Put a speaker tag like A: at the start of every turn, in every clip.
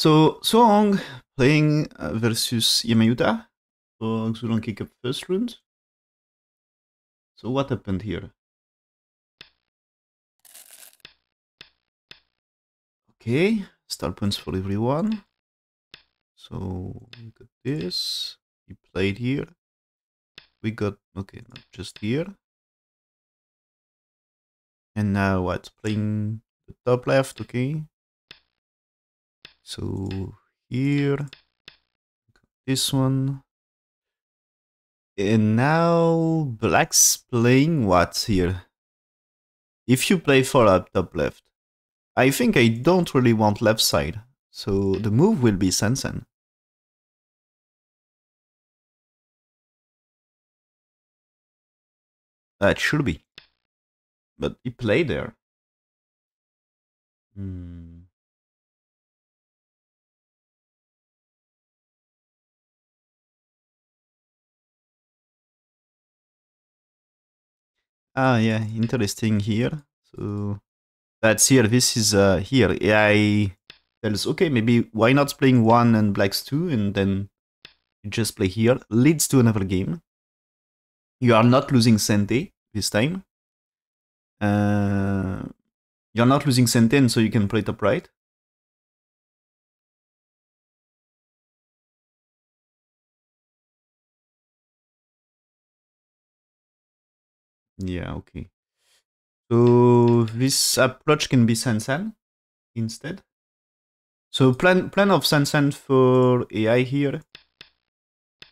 A: So Haohong playing versus Iyama for Quzhou-Lanke Cup first round. So what happened here? Okay, start points for everyone. So we got this. He played here. We got okay, not just here. And now what? Playing the top left, okay. So here, this one. And now black's playing what here? If you play for up top left, I think I don't really want left side, so the move will be Sansan. That should be. But he played there. Hmm. Ah, yeah, interesting here. So that's here. This is here. AI tells, okay, maybe why not playing one and blacks two, and then you just play here. Leads to another game. You are not losing Sente this time. You're not losing Sente, and so you can play top right. Yeah, okay. So this approach can be Sansan instead. So plan of Sansan for AI here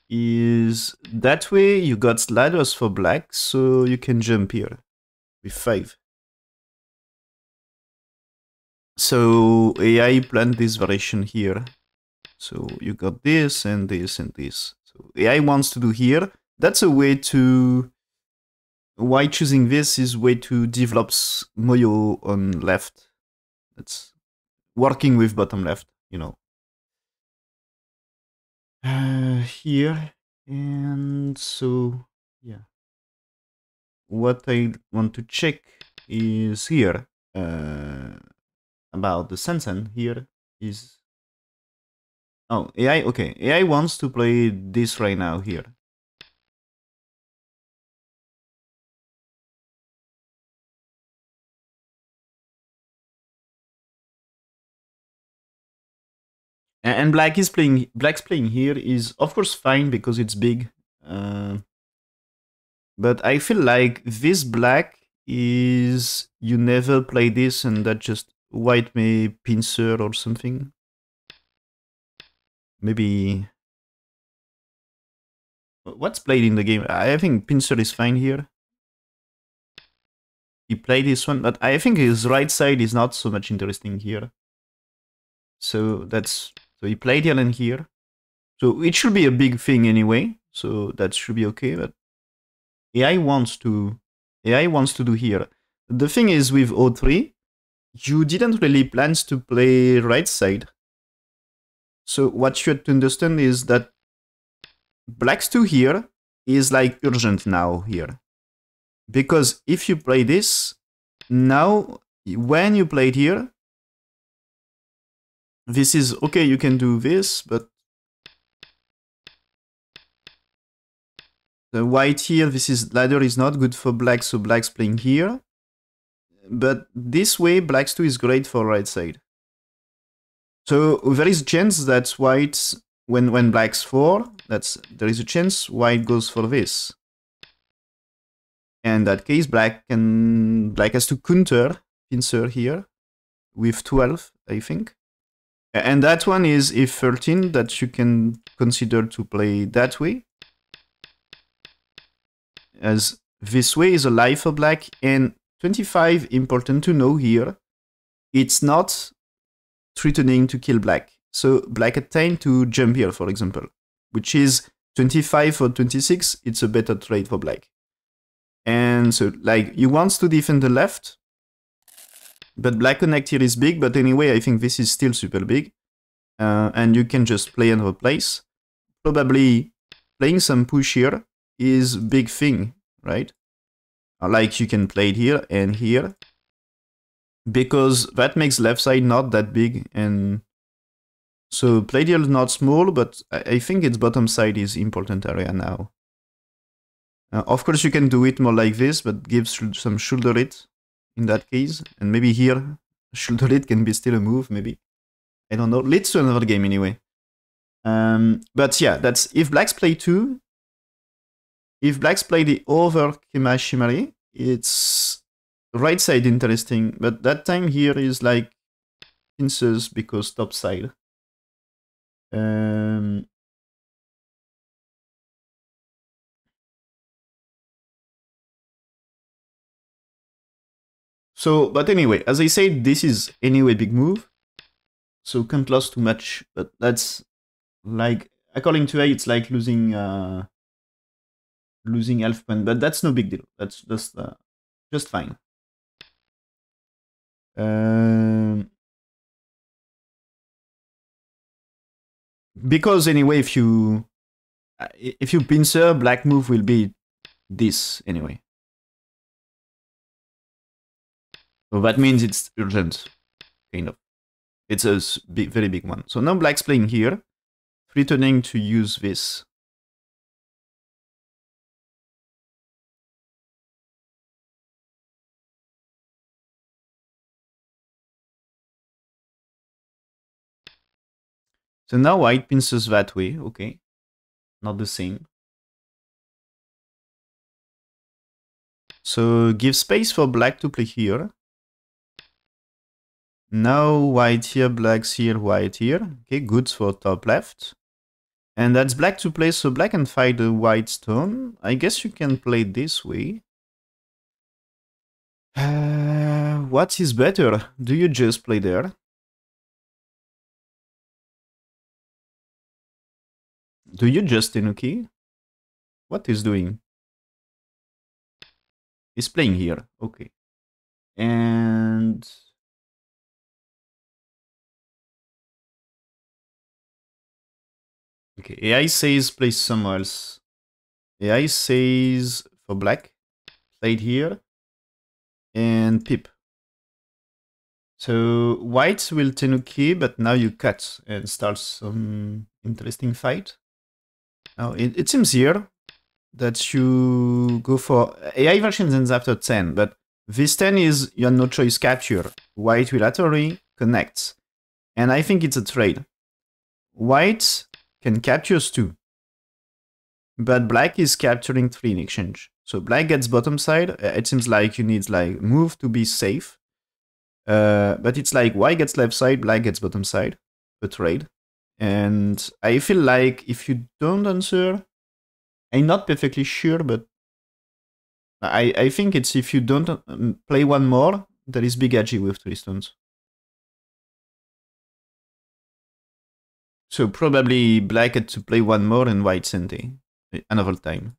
A: is that way you got sliders for black, so you can jump here with 5. So AI planned this variation here. So you got this and this and this. So AI wants to do here. That's a way to... Why choosing this is way to develop Moyo on left. That's working with bottom left, you know. Here. And so, yeah. What I want to check is here. About the Sansan here is... Oh, AI, okay. AI wants to play this right now here. And black's playing here is of course fine because it's big. But I feel like this black is... You never play this and that just white may pincer or something. Maybe... What's played in the game? I think pincer is fine here. He played this one, but I think his right side is not so much interesting here. So that's... So he played here and here. So it should be a big thing anyway. So that should be okay, but AI wants to do here. The thing is with O3, you didn't really plan to play right side. So what you have to understand is that black's 2 here is like urgent now here. Because if you play this, now when you play it here, this is okay, you can do this, but the white here, this is ladder is not good for black, so black's playing here. But this way, black's 2 is great for right side. So there is a chance that white, when black's 4, there is a chance white goes for this. And in that case, black has to counter pincer here with 12, I think. And that one is if 13 that you can consider to play that way. As this way is a life for black, and 25, important to know here, it's not threatening to kill black. So black had time to jump here, for example, which is 25 or 26, it's a better trade for black. And so, like, you want to defend the left, but black connect here is big, but anyway, I think this is still super big. And you can just play another place. Probably playing some push here is big thing, right? Like you can play it here and here. Because that makes left side not that big, and So play deal is not small, but I think its bottom side is important area now. Of course, you can do it more like this, but give some shoulder hit in that case. And maybe here, shoulder hit can be still a move, maybe. I don't know. Leads to another game anyway. But yeah, that's if blacks play 2. If blacks play the over Kema Shimari, it's right side interesting. But that time here is like pincers because top side. So, but anyway, as I said, this is anyway big move. So can't lose too much. But that's like, according to A, it's like losing losing half point. But that's no big deal. That's just fine. Because anyway, if you pincer, black move will be this anyway. So that means it's urgent, kind of. It's a very big one. So now black's playing here, threatening to use this. So now white pincers that way, okay. Not the same. So give space for black to play here. Now white here, black's here, white here. Okay, good for top left. And that's black to play, so black can fight the white stone. I guess you can play this way. What is better? Do you just play there? Do you just Tenuki? What is doing? He's playing here. Okay. And okay, AI says play somewhere else. AI says for black, played here and pip. So white will Tenuki, but now you cut and start some interesting fight. Now it seems here that you go for AI version ends after 10, but this 10 is your no choice capture. White will Atari connects. And I think it's a trade. White can capture 2. But black is capturing 3 in exchange. So black gets bottom side. It seems like you need like move to be safe. But it's like white gets left side, black gets bottom side. A trade. And I feel like if you don't answer, I'm not perfectly sure, but I think it's if you don't play one more, there is big ag with 3 stones. So probably black had to play one more and white sente another time.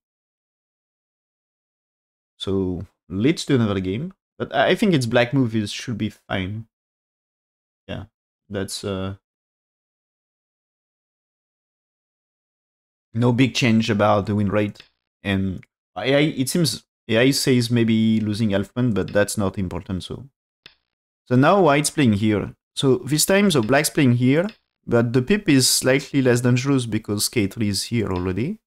A: So let's do another game. But I think its black movies should be fine. Yeah, that's no big change about the win rate. And AI, it seems AI says maybe losing half point, but that's not important. So now white's playing here. So this time, so black's playing here, but the pip is slightly less dangerous because K3 is here already.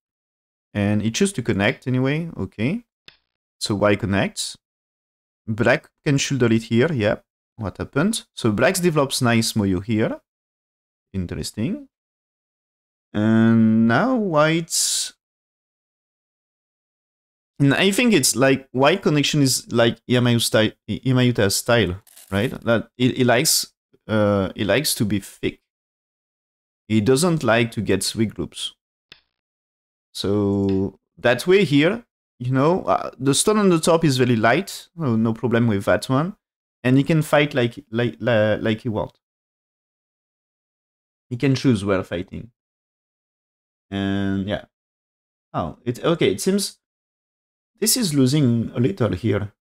A: And it chooses to connect anyway, okay. So white connects. Black can shoulder it here, yeah. What happened? So black develops nice Moyo here. Interesting. And now white's... And I think it's like white connection is like Yutah's style, right? That he likes to be thick. He doesn't like to get sweet groups. So that way here, you know, the stone on the top is very light. No problem with that one. And he can fight like he wants. He can choose where fighting. And yeah. Oh, okay. It seems this is losing a little here.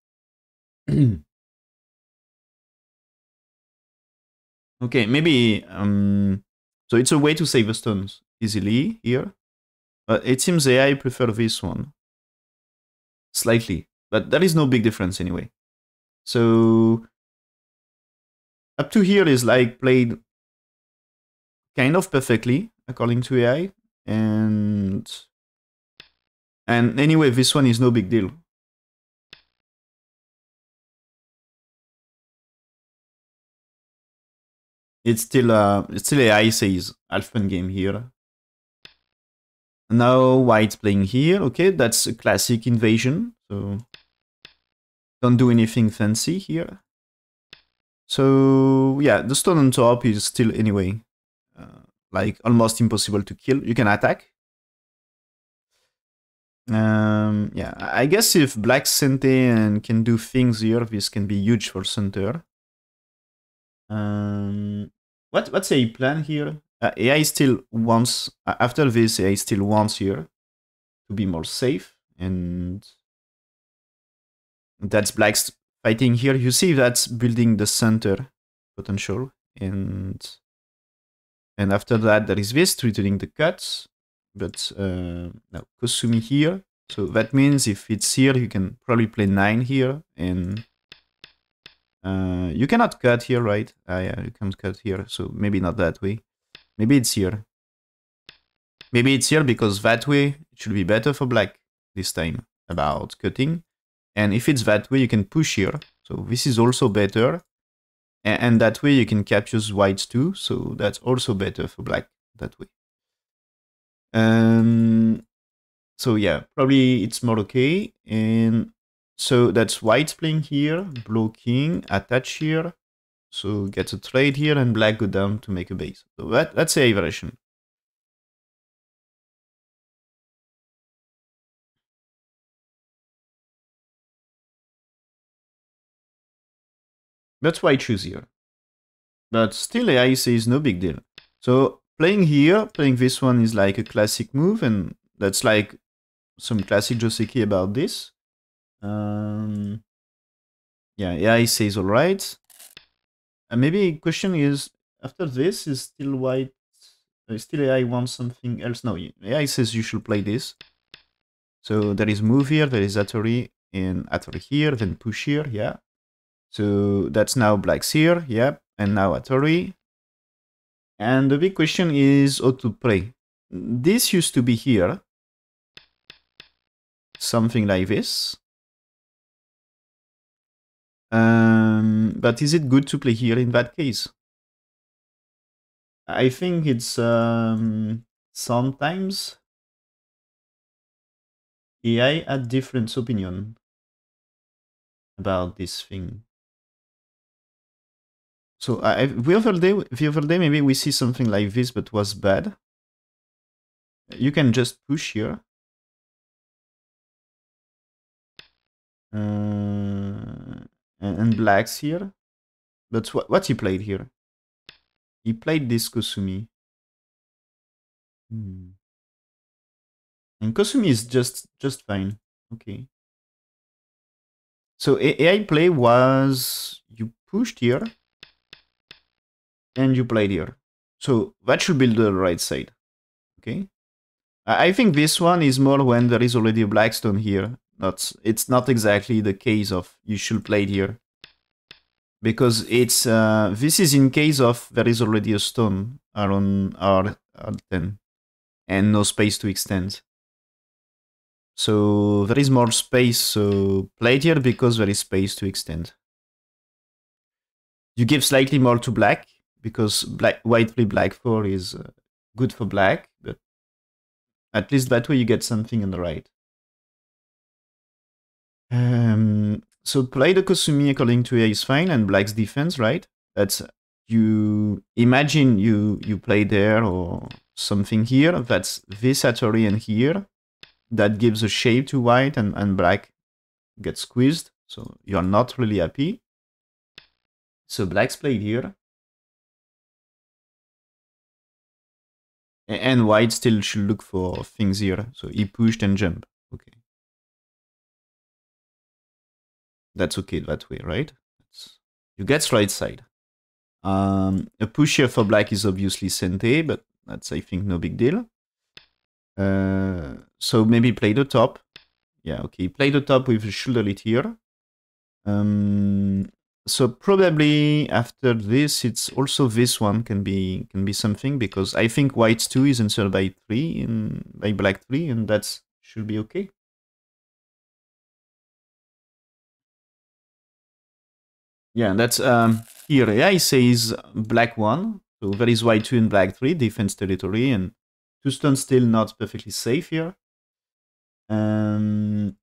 A: Okay, maybe so it's a way to save the stones easily here. But it seems AI prefer this one. Slightly. But there is no big difference anyway. So up to here is like played kind of perfectly according to AI, and anyway, this one is no big deal. It's still AI says Alphen game here. Now white's playing here. Okay, that's a classic invasion. So don't do anything fancy here. So yeah, the stone on top is still anyway like almost impossible to kill. You can attack. Yeah, I guess if black Sente and can do things here, this can be huge for center. What's a plan here? AI still wants after this. AI still wants here to be more safe, and that's black's fighting here. You see that's building the center potential, and after that there is this threatening the cuts, but no Kosumi here. So that means if it's here, you can probably play 9 here, and you cannot cut here, right? Yeah, you can't cut here, so maybe not that way. Maybe it's here. Maybe it's here because that way it should be better for black this time about cutting. And if it's that way, you can push here. So this is also better. And that way you can capture whites too. So that's also better for black that way. So yeah, probably it's more okay. And so that's white playing here, blocking, attach here. So get a trade here, and black go down to make a base. So that's a version. That's why I choose here. But still AI says no big deal. So playing here, playing this one is like a classic move, and that's like some classic Joseki about this. Yeah, AI says alright. And maybe question is, after this, is still white, still AI wants something else? No, AI says you should play this. So there is move here, there is Atari, and Atari here, then push here, yeah. So that's now black's here, yeah, and now Atari. And the big question is how to play. This used to be here. Something like this. But is it good to play here in that case? I think it's sometimes AI had different opinion about this thing. So the other day maybe we see something like this, but was bad. You can just push here. And blacks here. But what he played here? He played this Kosumi. And Kosumi is just fine. Okay. So AI play was you pushed here and you played here. So that should be the right side. Okay. I think this one is more when there is already a black stone here. It's not exactly the case of you should play it here. Because it's this is in case of there is already a stone around R10 and no space to extend. So there is more space, so play it here because there is space to extend. You give slightly more to black because white play black 4 is good for black, but at least that way you get something on the right. So play the Kosumi according to A is fine, and black's defense, right? That's you imagine you play there or something here. That's this Atari and here. That gives a shape to white, and black gets squeezed. So you're not really happy. So black's played here. And white still should look for things here. So he pushed and jumped. Okay. That's okay that way, right? You get right side. A push here for black is obviously Sente, but that's, I think, no big deal. So maybe play the top. Yeah, okay. Play the top with the shoulder lit here. So probably after this, it's also this one can be something, because I think white 2 is answered by 3 and by black 3, and that should be okay. Yeah, that's here. AI says black 1, so there is white 2 and black 3 defense territory, and 2 stone still not perfectly safe here. And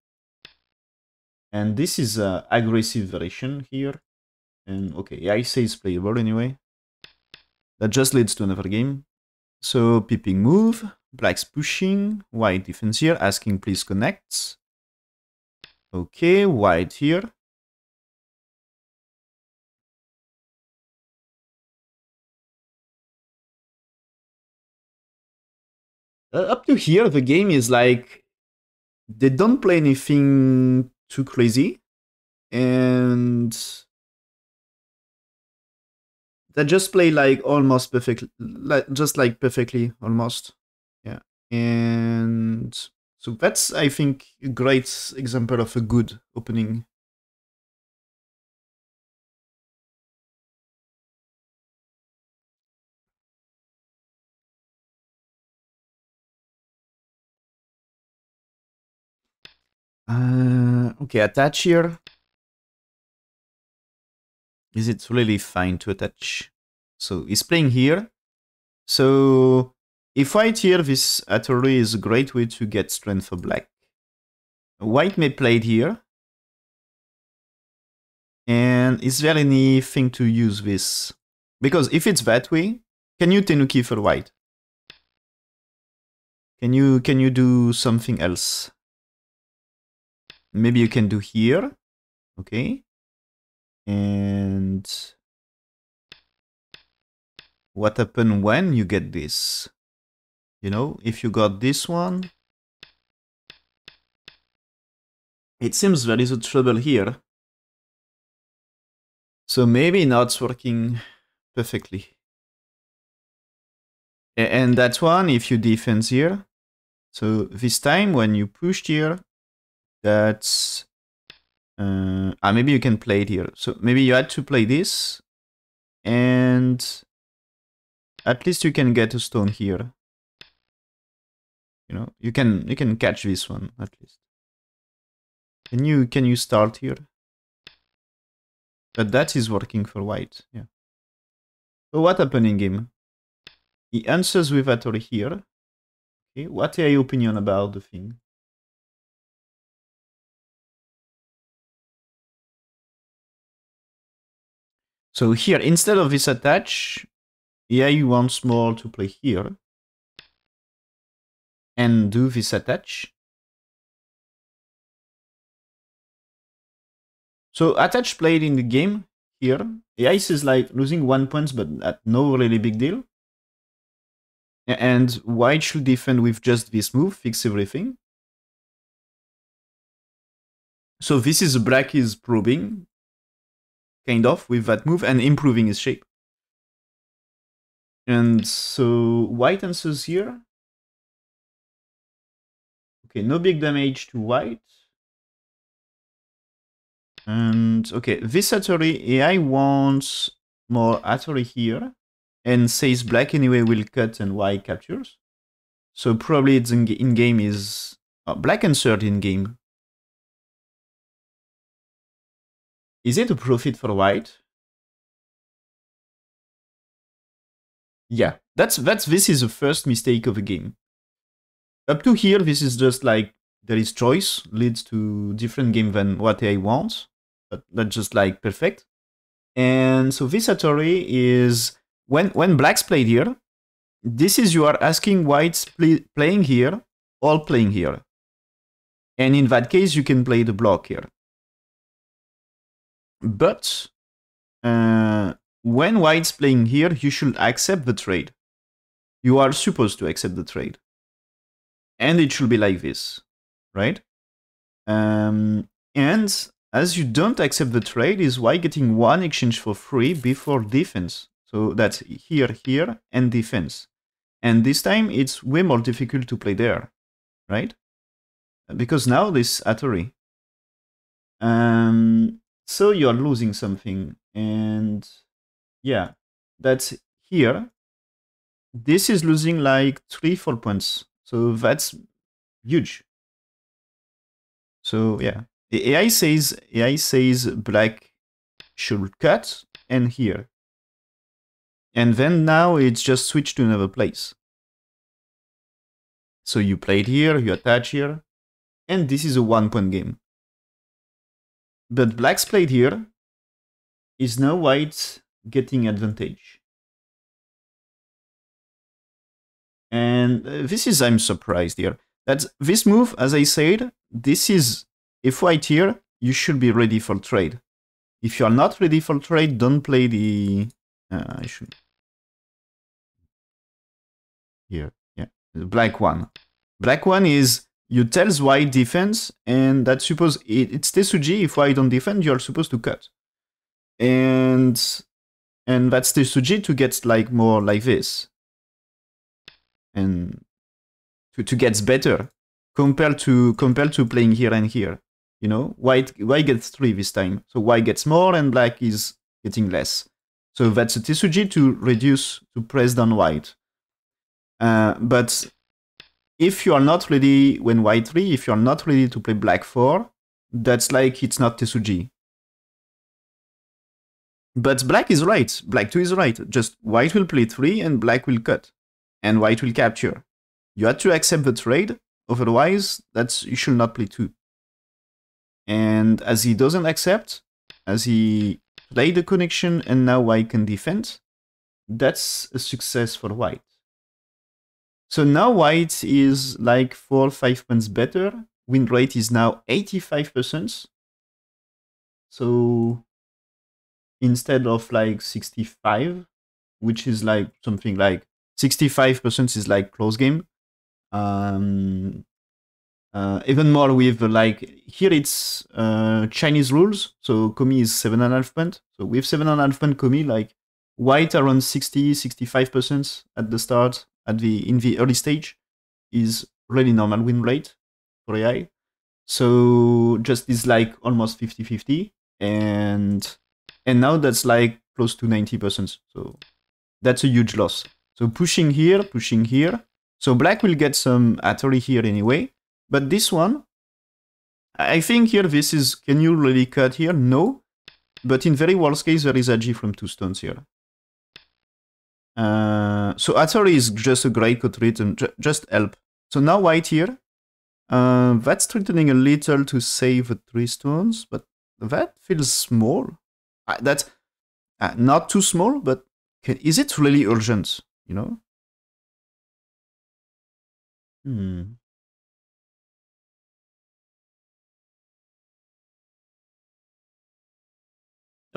A: this is aggressive variation here. And okay, AI says playable anyway. That just leads to another game. So peeping move, black's pushing, white defense here, asking please connect. Okay, white here. Up to here, the game is like, they don't play anything too crazy, and they just play like almost perfectly, like just like perfectly almost. Yeah, and so that's, I think, a great example of a good opening. Okay, attach here. Is it really fine to attach? So he's playing here. So if white here, this Atari is a great way to get strength for black. White may play it here. And is there anything to use this? Because if it's that way, can you tenuki for white? Can you do something else? Maybe you can do here. Okay. And what happens when you get this? You know, if you got this one, it seems there is a trouble here. So maybe not working perfectly. And that one, if you defense here. So this time when you pushed here, that's... maybe you can play it here. So maybe you had to play this. And at least you can get a stone here. You know, you can catch this one at least. Can you start here? But that is working for white, yeah. So what happened in game? He answers with Atari here. Okay, what are your opinion about the thing? So here, instead of this attach, AI wants more to play here. And do this attach. So attach played in the game here. AI is like losing 1 point, but at no really big deal. And white should defend with just this move, fix everything. So this is black is probing, kind of, with that move and improving his shape. And so white answers here. Okay, no big damage to white. And okay, this Atari AI wants more Atari here. And says black anyway will cut and white captures. So probably it's in game is black answered in game. Is it a profit for white? Yeah, this is the first mistake of the game. Up to here, this is just like there is choice, leads to different game than what I want, but that's just like perfect. And so this Atari is when blacks played here, this is you are asking whites playing here, all playing here. And in that case, you can play the block here. But when white's playing here, you should accept the trade. You are supposed to accept the trade. And it should be like this, right? And as you don't accept the trade, is white getting one exchange for free before defense. So that's here, here, and defense. And this time, it's way more difficult to play there, right? Because now this Atari. So you're losing something. And yeah, that's here. This is losing like 3-4 points. So that's huge. So yeah, the AI says black should cut and here. And then now it's just switched to another place. So you played here, you attach here, and this is a 1-point game. But black's played here is now white getting advantage. And this is, I'm surprised here. That this move, as I said, this is, if white here, you should be ready for trade. If you're not ready for trade, don't play the... I should... Here, yeah, the black one. Black one is, you tells white defense, and that's supposed, it's Tesuji, if white don't defend, you're supposed to cut. And that's Tesuji to get like more like this. And to get better compared to playing here and here. You know, white gets 3 this time, so white gets more and black is getting less. So that's a Tesuji to reduce, to press down white. But if you are not ready when white 3, if you are not ready to play black 4, that's like it's not Tesuji. But black is right, black 2 is right. Just white will play 3 and black will cut. And white will capture. You had to accept the trade, otherwise you should not play 2. And as he doesn't accept, as he played the connection and now white can defend, that's a success for white. So now white is like 4 or 5 points better. Win rate is now 85%. So instead of like 65, which is like something like 65% is like close game. Even more with like, here it's Chinese rules. So Komi is 7.5 point. So with 7.5 point Komi, like white around 60-65% at the start, in the early stage, is really normal win rate for AI. So just is like almost 50-50, and now that's like close to 90%. So that's a huge loss. So pushing here. So black will get some Atari here anyway. But this one, I think here this is, can you really cut here? No. But in very worst case, there is a G from 2 stones here. So Atari is just a great cut rate and just help. So now white here. That's threatening a little to save the 3 stones, but that feels small. That's not too small, but is it really urgent? You know?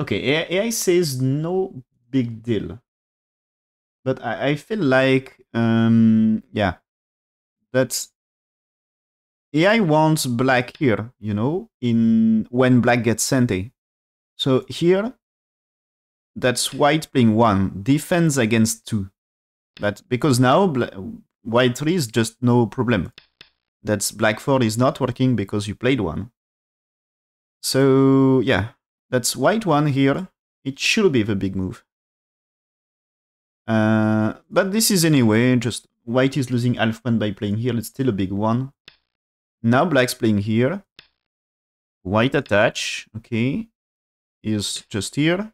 A: Okay, AI says no big deal. But I feel like, yeah, that's... AI wants black here, you know, when black gets Sente. So here, that's white playing 1, defense against 2. But because now white 3 is just no problem. That's black 4 is not working because you played 1. So yeah, that's white 1 here. It should be the big move. But this is anyway, just white is losing half point by playing here. It's still a big one. Now black's playing here. White attach, okay, is just here.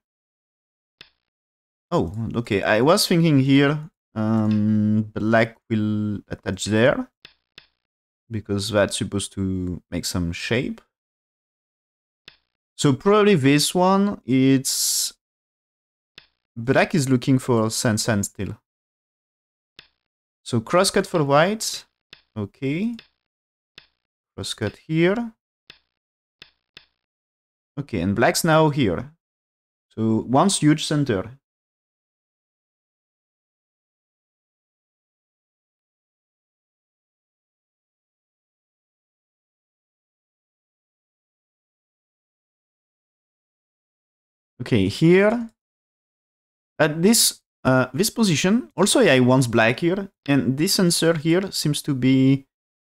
A: Oh, okay, I was thinking here, black will attach there, because that's supposed to make some shape. So probably this one, it's... Black is looking for sand still. So crosscut for white, okay. Crosscut here. Okay, and black's now here. So one's huge center. Okay, here at this position, also I wants black here, and this answer here seems to be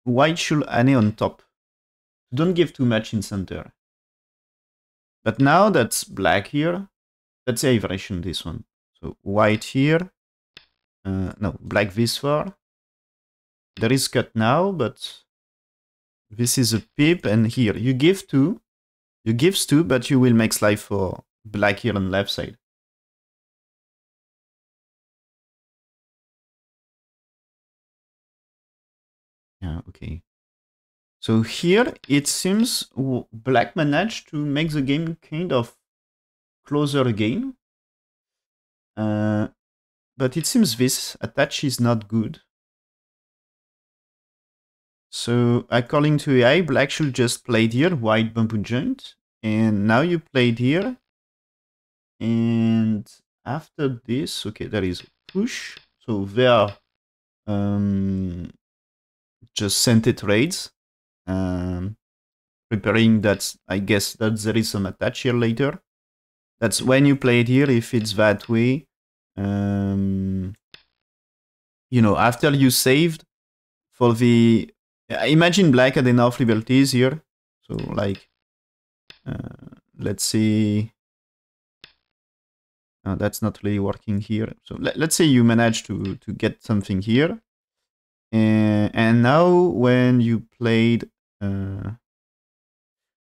A: white should ane on top. Don't give too much in center. But now that's black here. That's a variation, this one. So white here. No, black this far. There is cut now, but this is a pip, and here you give 2. You gives 2, but you will make life for black here on the left side. Yeah, okay. So here it seems black managed to make the game kind of closer again. But it seems this attach is not good. So according to AI, black should just play here, white bamboo joint, and now you played here. And after this, okay, there is a push. So there just sent it raids. Preparing that, I guess that there is some attach here later. That's when you play it here, if it's that way. You know, after you saved for the... Imagine black had enough liberties here. So like, let's see. That's not really working here. So let's say you manage to get something here. And now when you played,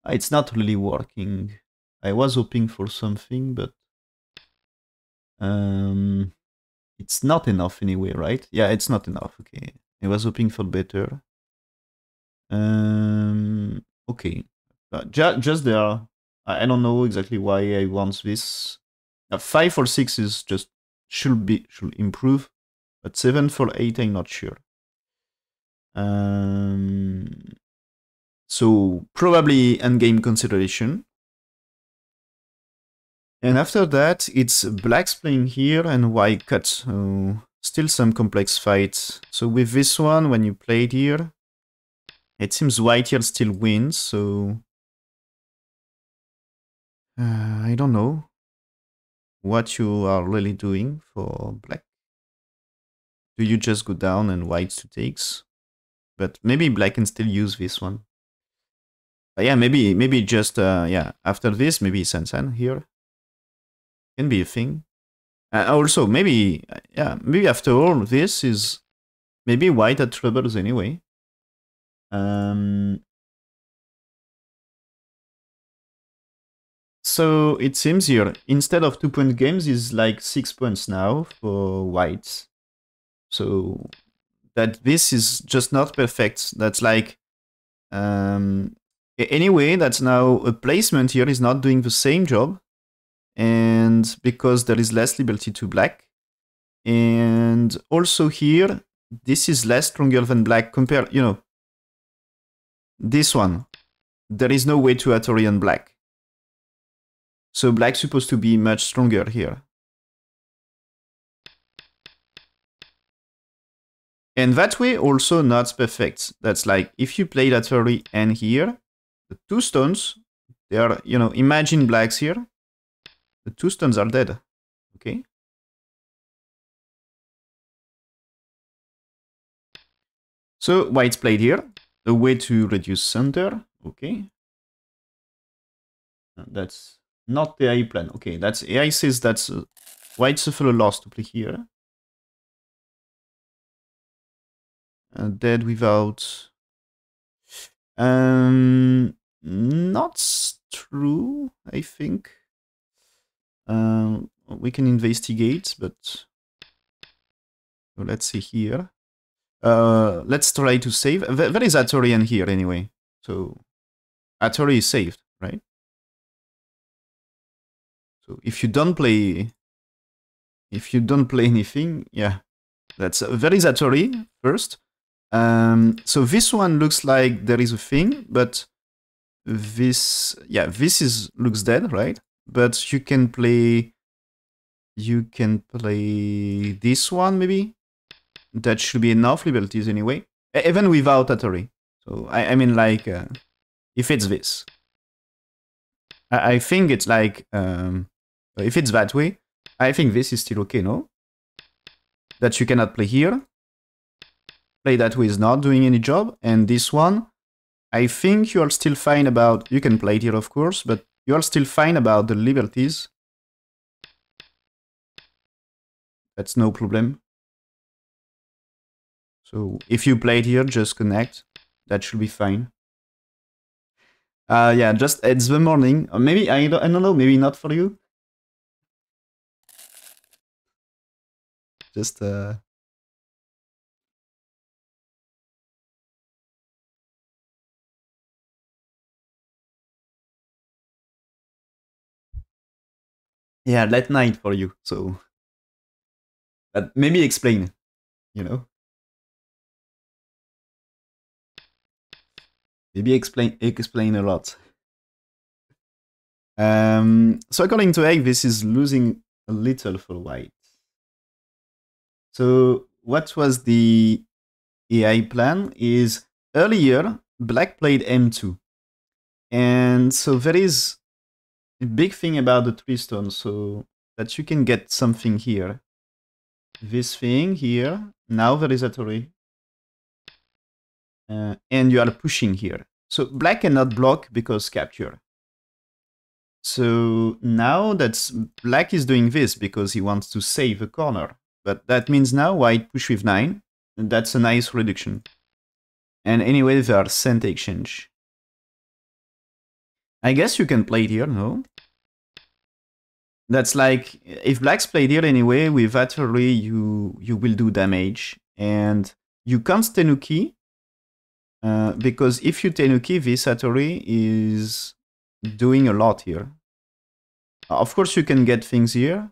A: it's not really working. I was hoping for something, but it's not enough anyway, right? Yeah, it's not enough. Okay, I was hoping for better. Okay, just there. I don't know exactly why I want this. 5 or 6 is just should improve, but 7 for 8 I'm not sure. So probably endgame consideration. And after that, it's black's playing here and white cut. So still some complex fights. So with this one, when you played here, it seems white here still wins. So I don't know what you are really doing for black. Do you just go down and white to takes? But maybe black can still use this one. But yeah, maybe just yeah, after this, maybe Sansan here can be a thing. Also, maybe yeah, maybe after all, this is maybe white had troubles anyway. So it seems here, instead of 2-point games, is like 6 points now for whites. So that this is just not perfect. That's like anyway, that's now a placement here is not doing the same job, and because there is less liberty to black, and also here this is less stronger than black compared, you know, this one. There is no way to Hattori on black. So black's supposed to be much stronger here. And that way also not perfect. That's like, if you play Hattori and here, the 2 stones, they are, you know, imagine blacks here. The 2 stones are dead. Okay. So white's played here. A way to reduce center. Okay. That's not the AI plan. Okay, that's AI says that's white suffer a loss to play here. Dead without. Not true, I think. We can investigate, but let's see here. Let's try to save. There is Hattori in here anyway, so Hattori is saved, right? So if you don't play anything, yeah, that's there is Hattori first. So this one looks like there is a thing, but this, yeah, this is looks dead, right? But you can play this one maybe. That should be enough liberties anyway, even without Hattori. So I mean, like, if it's this, I think it's like, if it's that way, I think this is still okay, no? That you cannot play here. Play that way is not doing any job, and this one, I think you are still fine about. You can play it here, of course, but you are still fine about the liberties. That's no problem. So if you played here, just connect. That should be fine. Yeah, just it's the morning. Or maybe I don't know. Maybe not for you. Just yeah, late night for you. So but maybe explain. You know, maybe explain a lot. So according to Egg, this is losing a little for white. So what was the AI plan is earlier, black played m2. And so there is a big thing about the tree stone, so that you can get something here. This thing here, now there is a tree. And you are pushing here. So black cannot block because capture. So now that's black is doing this because he wants to save a corner. But that means now white push with 9. And that's a nice reduction. And anyway, there are cent exchange. I guess you can play it here, no? That's like, if black's played here anyway, with Atari, you will do damage. And you can't Tenuki, because if you Tenuki, this Atari is doing a lot here. Of course, you can get things here,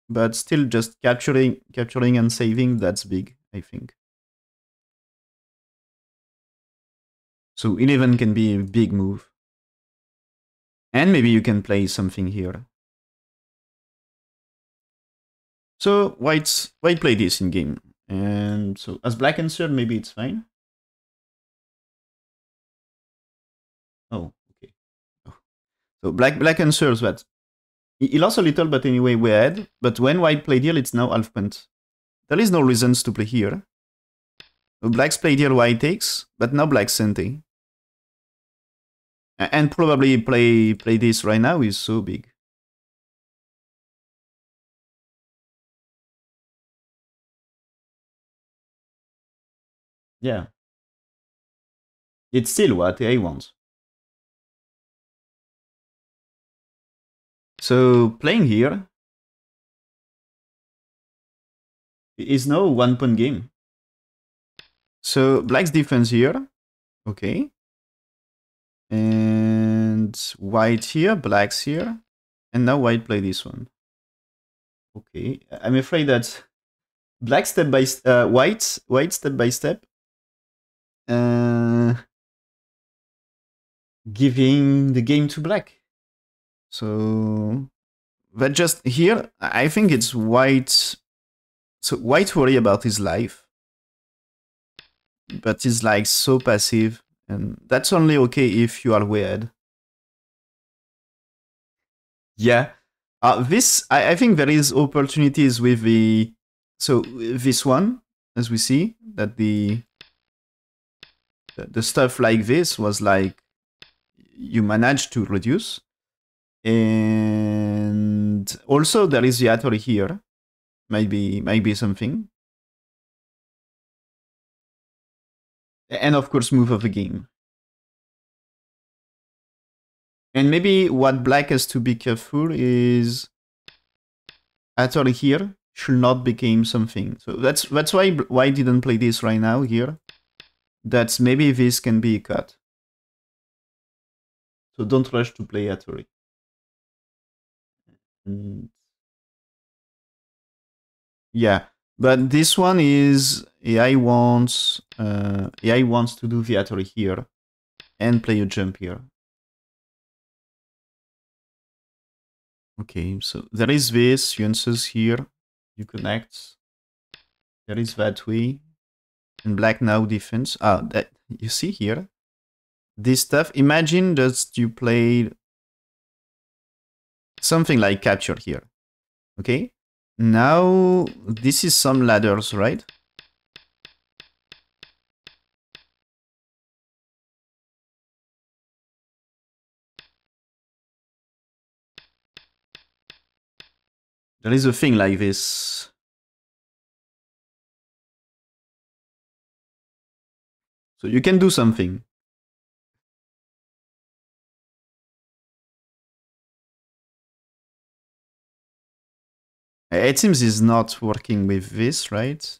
A: but still just capturing and saving, that's big, I think. So 11 can be a big move. And maybe you can play something here. So white play this in game. And so as black answered, maybe it's fine. Oh, okay. Oh. So black answers that. He lost a little, but anyway, we're ahead. But when white played here, it's now half punt. There is no reasons to play here. So black's played here, white takes, but now black's sente. And probably play this right now is so big. Yeah. It's still what AI wants. So playing here is no 1 point game. So black's defense here. Okay. And white here, black's here. And now white play this one. Okay. I'm afraid that black step by white step by step. Giving the game to black. So but just here, I think it's white. So white worry about his life, but he's like so passive, and that's only okay if you are weird. Yeah, this I think there is opportunities with the this one, as we see that the stuff like this was like you managed to reduce, and also there is the Atari here, maybe something. And of course, move of the game. And maybe what black has to be careful is Atari here should not become something. So that's why white didn't play this right now here. That's maybe this can be cut. So don't rush to play Atari. And yeah, but this one is AI wants to do the Atari here and play a jump here. Okay, so there is this, you answers here, you connect. There is that way. And black now defense. Ah, that you see here. This stuff. Imagine just you played something like capture here. Okay? Now this is some ladders, right? There is a thing like this. So you can do something. It seems it's not working with this, right?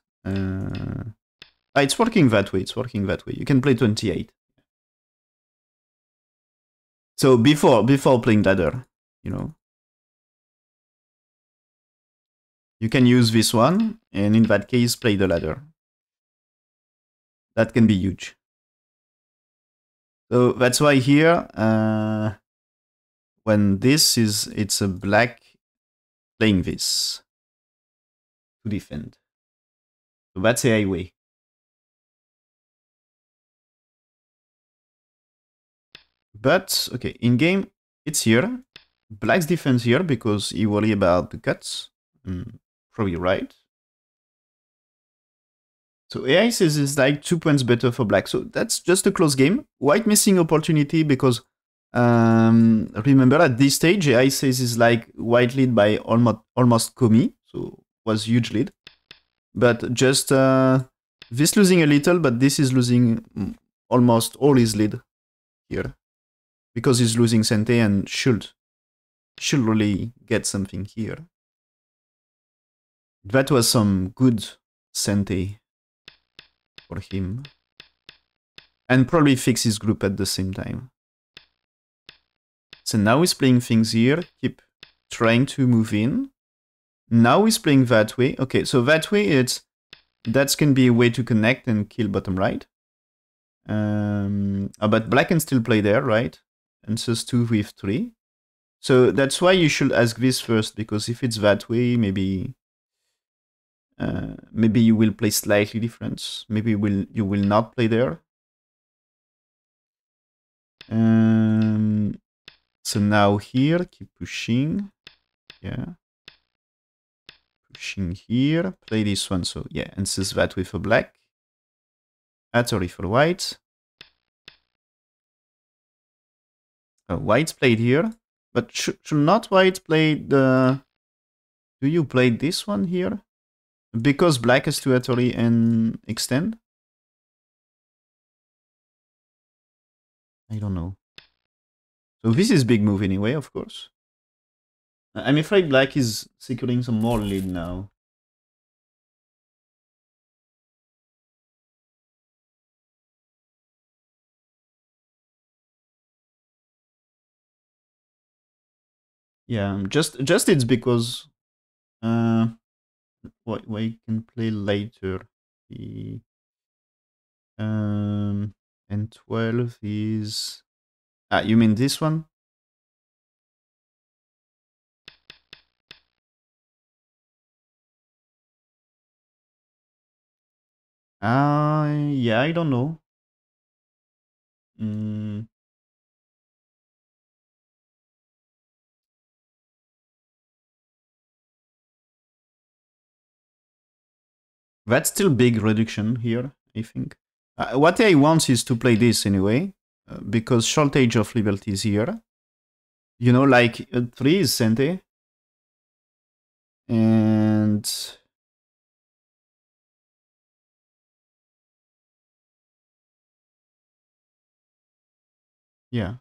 A: It's working that way. It's working that way. You can play 28. So before playing ladder, you know, you can use this one, and in that case, play the ladder. That can be huge. So that's why here, when it's a black playing this to defend. So that's a highway. But, okay, in game, it's here. Black's defense here because he worry about the cuts. Probably right. So AI says it's like 2 points better for black. So that's just a close game. White missing opportunity because remember at this stage AI says it's like white lead by almost Komi. So was huge lead. But just this losing a little, but this is losing almost all his lead here. Because he's losing Sente and should really get something here. That was some good Sente for him. And probably fix his group at the same time. So now he's playing things here, keep trying to move in. Now he's playing that way. Okay, so that way that can be a way to connect and kill bottom right. But black can still play there, right? And so it's 2 with 3. So that's why you should ask this first, because if it's that way, maybe you will play slightly different. Maybe you will not play there. So now here, keep pushing. Yeah. Pushing here. Play this one. So yeah, and says that way for black. Sorry, for white. White's played here. But should not white play the... Do you play this one here? Because black has to Atori and extend? I don't know. So this is big move anyway, of course. I'm afraid black is securing some more lead now. Yeah, just it's because we can play later. The and 12 is you mean this one? Yeah, I don't know. That's still big reduction here, I think. What I want is to play this anyway, because shortage of liberty is here. You know, like 3 is Sente. And... yeah.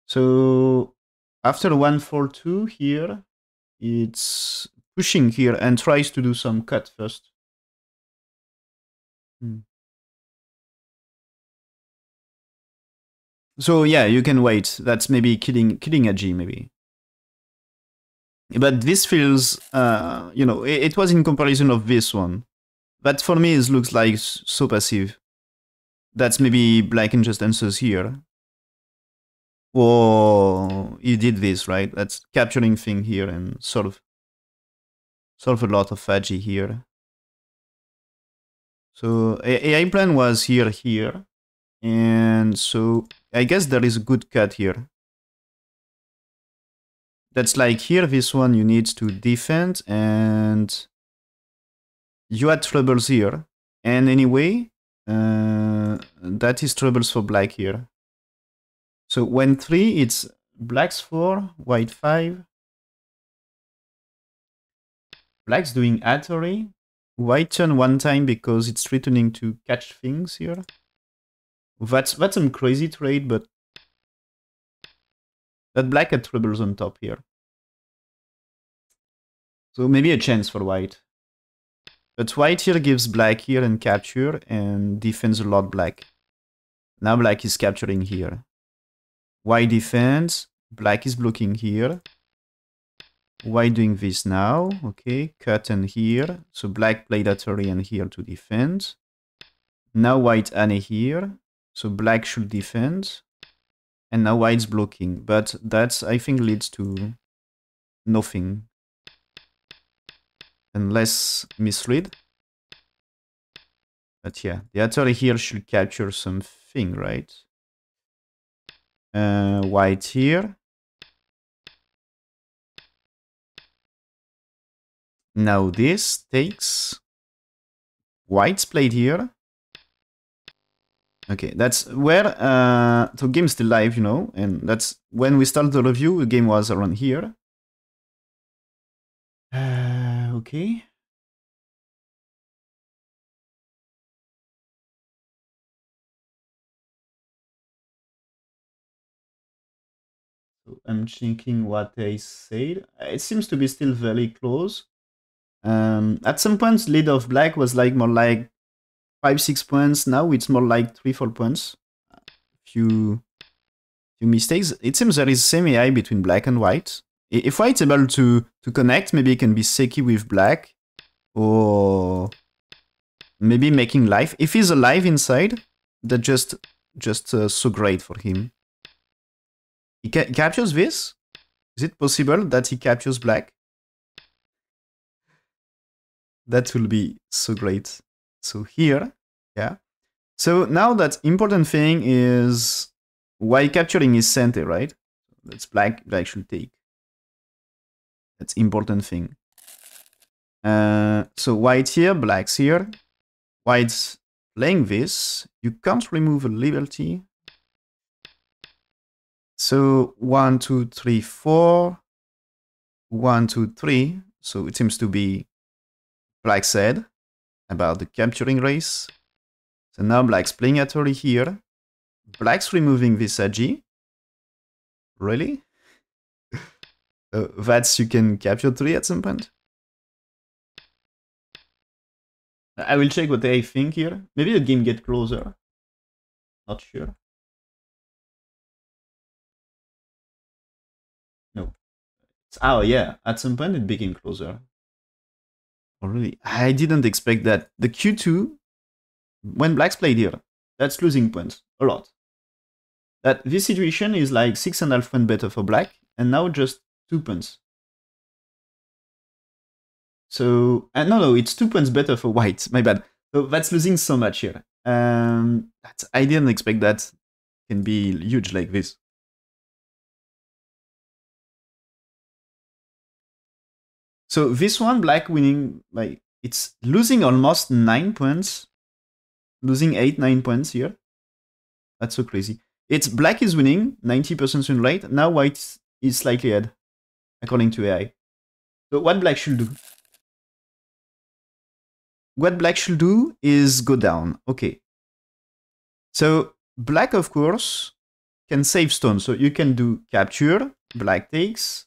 A: So after 142 here, it's pushing here and tries to do some cut first. So yeah, you can wait. That's maybe killing a G maybe. But this feels, you know, it was in comparison of this one. But for me, it looks like so passive. That's maybe black and just answers here. Or he did this, right? That's capturing thing here and sort of a lot of Faji here. So AI plan was here. And so I guess there is a good cut here. That's like here, this one you need to defend, and you had troubles here. And anyway, that is troubles for black here. So when 3, it's black's 4, white 5. Black's doing Atari. White turn one time because it's returning to catch things here. That's some crazy trade, but that black had troubles on top here. So maybe a chance for white. But white here gives black here and capture and defends a lot black. Now black is capturing here. White defends, black is blocking here. White doing this now, okay, cut and here. So black played Atari and here to defend. Now white Ane here, so black should defend. And now white's blocking, but that I think leads to nothing. Unless misread. But yeah, the Atari here should capture something, right? White here. Now this takes white's played here. Okay, that's where the game's still live, you know, and that's when we start the review. The game was around here. Okay. So I'm checking what I said. It seems to be still very close. At some points, lead of black was like more like 5-6 points. Now it's more like 3-4 points. Few mistakes. It seems there is same AI between black and white. If white's able to connect, maybe it can be Seki with black, or maybe making life. If he's alive inside, that's just so great for him. He captures this. Is it possible that he captures black? That will be so great. So here, yeah. So now that important thing is white capturing his center, right? That's black should take. That's important thing. So white here, black's here. White's playing this. You can't remove a liberty. So 1, 2, 3, 4. 1, 2, 3. So it seems to be black said about the capturing race. So now black's playing Atari here. Black's removing this agi. Really? That's you can capture 3 at some point. I will check what I think here. Maybe the game get closer. Not sure. No. Oh yeah, at some point it became closer. Oh really? I didn't expect that. The Q2, when black's played here, that's losing points. A lot. That this situation is like 6.5 points better for black, and now just 2 points. So, no, it's 2 points better for white, my bad. So that's losing so much here. I didn't expect that can be huge like this. So this one, black winning, like, it's losing almost 9 points. Losing 8-9 points here. That's so crazy. It's black is winning, 90% win rate. Now white is slightly ahead, according to AI. So what black should do? What black should do is go down. Okay. So black, of course, can save stone. So you can do capture, black takes.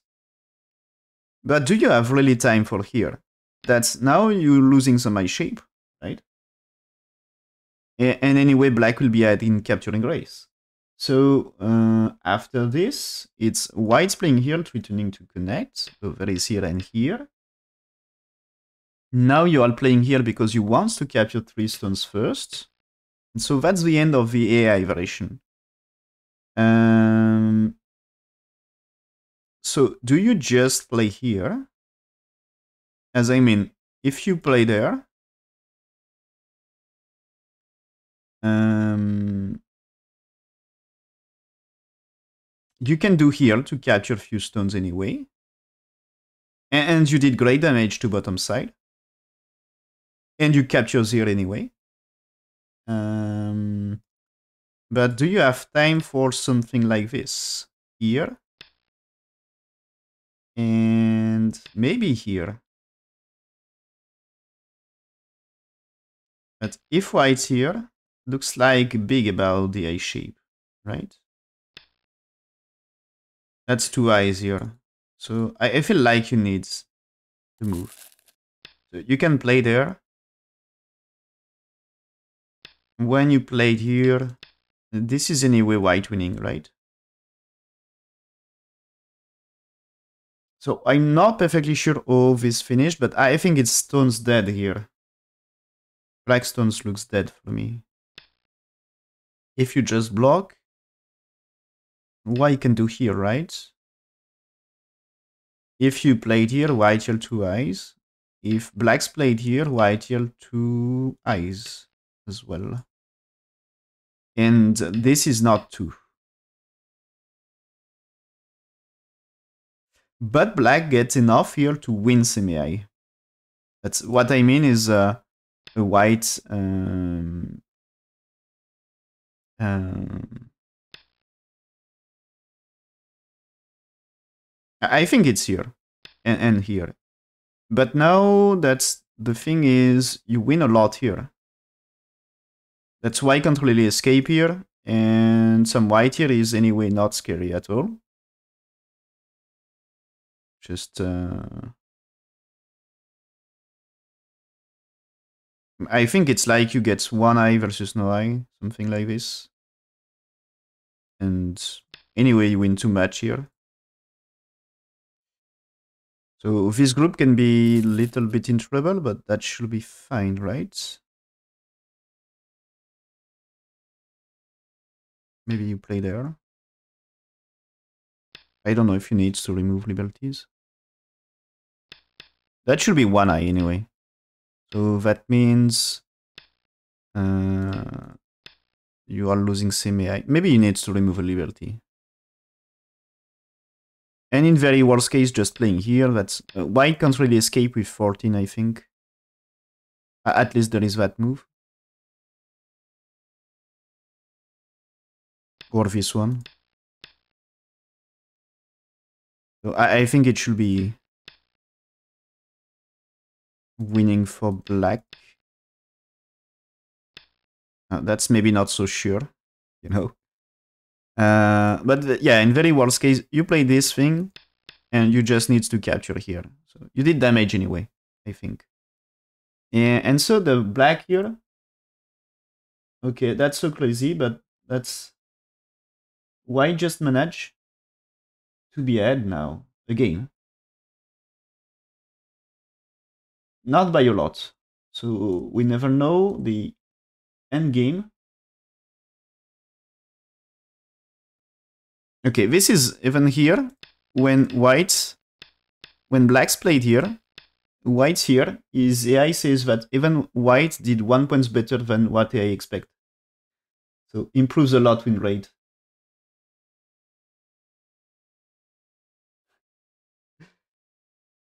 A: But do you have really time for here? That's now you're losing some eye shape, right? And anyway, black will be adding capturing race. So after this, it's white's playing here, returning to connect. So there is here and here. Now you are playing here because you want to capture 3 stones first. And so that's the end of the AI variation. So do you just play here? As I mean, if you play there, you can do here to capture a few stones anyway. And you did great damage to bottom side. And you capture 0 anyway. But do you have time for something like this? Here. And maybe here. But if white here looks like big about the eye shape, right? That's 2 eyes here. So I feel like you need to move. So you can play there. When you played here, this is anyway white winning, right? So I'm not perfectly sure how this finished, but I think it's stone's dead here. Black stones looks dead for me. If you just block, white can do here, right? If you played here, white here 2 eyes. If black's played here, white here 2 eyes as well. And this is not 2. But black gets enough here to win semi-eye. That's what I mean is a white I think it's here and here. But now that's the thing is you win a lot here. That's why I can't really escape here. And some white here is anyway not scary at all. Just I think it's like you get 1 eye versus no eye, something like this. And anyway, you win too much here. So this group can be a little bit in trouble, but that should be fine, right? Maybe you play there. I don't know if you need to remove liberties. That should be 1 eye anyway. So that means you are losing semi-eye. Maybe you need to remove a liberty. And in very worst case, just playing here. That's white can't really escape with 14, I think. At least there is that move. Or this one. So I think it should be winning for black. That's maybe not so sure, you know. But yeah, in very worst case, you play this thing, and you just need to capture here. So you did damage anyway, I think. And so the black here, okay, that's so crazy, but that's why just manage to be ahead now again. Not by a lot. So we never know the end game. Okay, this is even here when black's played here. White here is AI says that even white did 1 point better than what AI expect. So improves a lot win rate.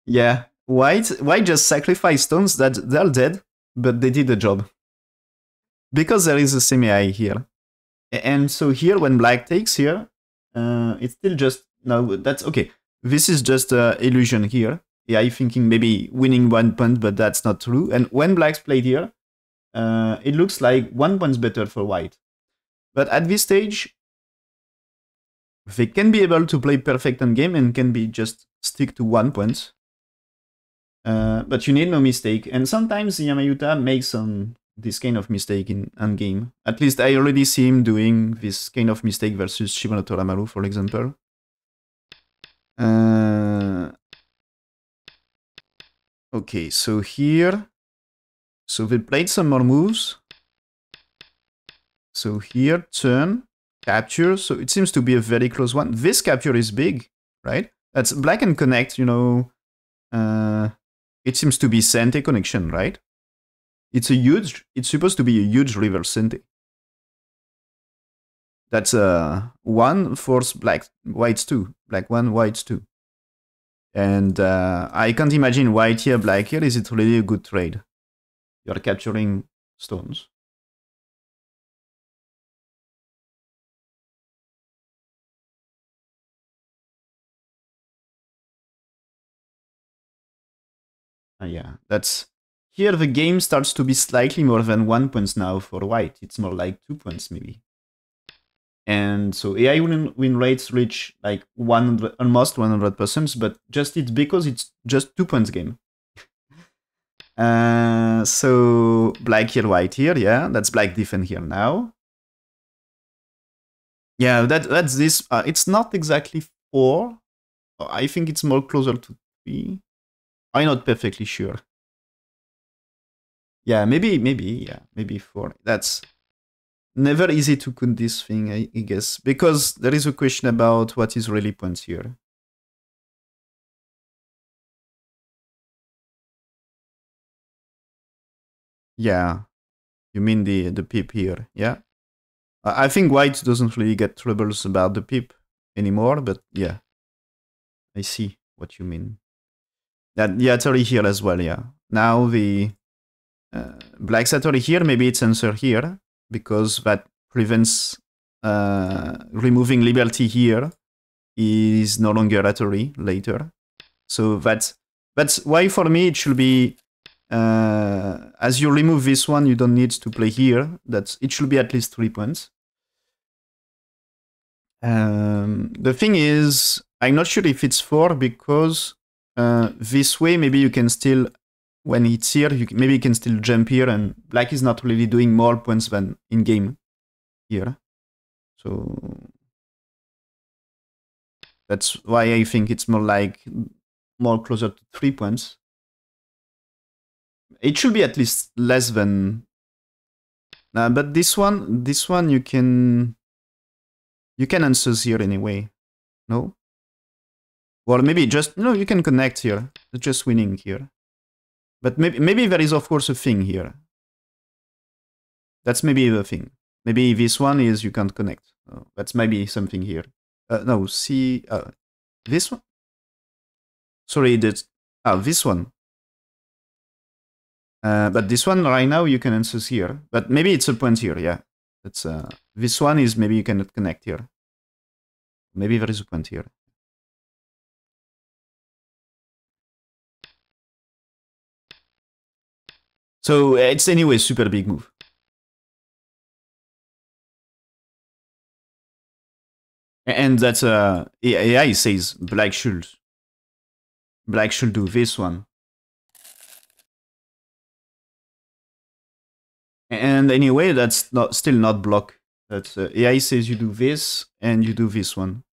A: Yeah, white just sacrificed stones that they're dead, but they did the job. Because there is a semi-eye here. And so here when black takes here, it's still just, no, that's okay. This is just illusion here. AI thinking maybe winning 1 point, but that's not true. And when black's played here, it looks like 1 point better for white. But at this stage, they can be able to play perfect endgame and can be just stick to 1 point. But you need no mistake. And sometimes Yuta makes this kind of mistake in endgame. At least I already see him doing this kind of mistake versus Shibano Toramaru, for example. Okay, so here, so they played some more moves. So here, turn, capture. So it seems to be a very close one. This capture is big, right? That's black and connect, you know. It seems to be Sente connection, right? It's supposed to be a huge reverse Sente. That's 1 force black, whites 2. Black 1, whites 2. And I can't imagine white here, black here. Is it really a good trade? You're capturing stones. Yeah, that's here the game starts to be slightly more than 1 point now for white. It's more like 2 points maybe. And so AI win rates reach like 100, almost 100%, but just it's because it's just 2 points game. So black here, white here, yeah, that's black defend here now. Yeah, that's this. It's not exactly 4. I think it's more closer to 3. I'm not perfectly sure. Yeah, maybe 4. That's never easy to count this thing, I guess, because there is a question about what is really points here. Yeah, you mean the pip here, yeah? I think white doesn't really get troubles about the pip anymore, but yeah, I see what you mean. That yeah, Satori here as well, yeah. Now the black Satori here, maybe it's answer here, because that prevents removing liberty here is no longer Satori later. So that's why for me it should be as you remove this one, you don't need to play here. It should be at least 3 points. The thing is, I'm not sure if it's 4 because this way maybe you can still, when it's here, maybe you can still jump here, and black is not really doing more points than in game here. So that's why I think it's more closer to 3 points. It should be at least less than. But this one you can answer here anyway. No? Or maybe just no, you can connect here. Just winning here. But maybe there is of course a thing here. That's maybe the thing. Maybe this one is you can't connect. That's maybe something here. No, see this one. Sorry, this one. But this one right now you can answer here. But maybe it's a point here. Yeah, that's this one is maybe you cannot connect here. Maybe there is a point here. So it's anyway super big move. And that's AI says black should do this one. And anyway, that's still not block. That's AI says you do this and you do this one.